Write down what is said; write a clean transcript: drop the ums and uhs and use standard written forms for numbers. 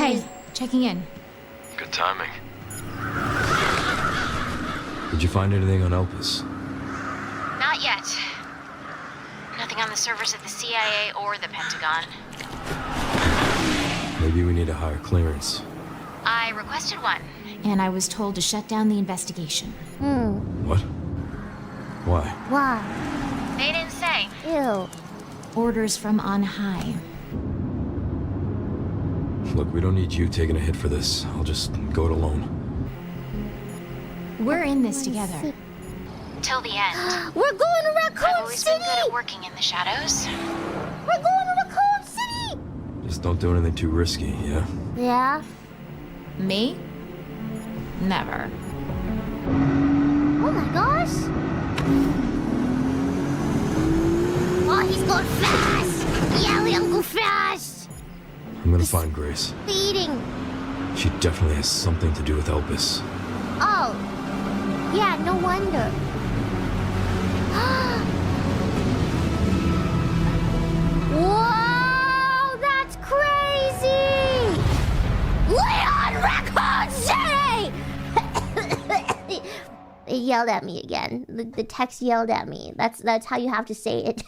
Hey, checking in. Good timing. Did you find anything on Elpis? Not yet. Nothing on the servers at the CIA or the Pentagon. Maybe we need a higher clearance. I requested one, and I was told to shut down the investigation. What? Why? Why? They didn't say. Ew. Orders from on high. Look, we don't need you taking a hit for this. I'll just go it alone. We're in this together. Till the end. We're going to I've Raccoon always City! been good at working in the shadows. We're going to Raccoon City! Just don't do anything too risky, yeah? Yeah? Me? Never. Oh my gosh! Oh, he's going fast! Yeah, let him go fast! I'm gonna find Grace. Speeding! She definitely has something to do with Elpis. Oh. Yeah, no wonder. Whoa! That's crazy! Leon Raccoon City! They yelled at me again. The text yelled at me. That's how you have to say it.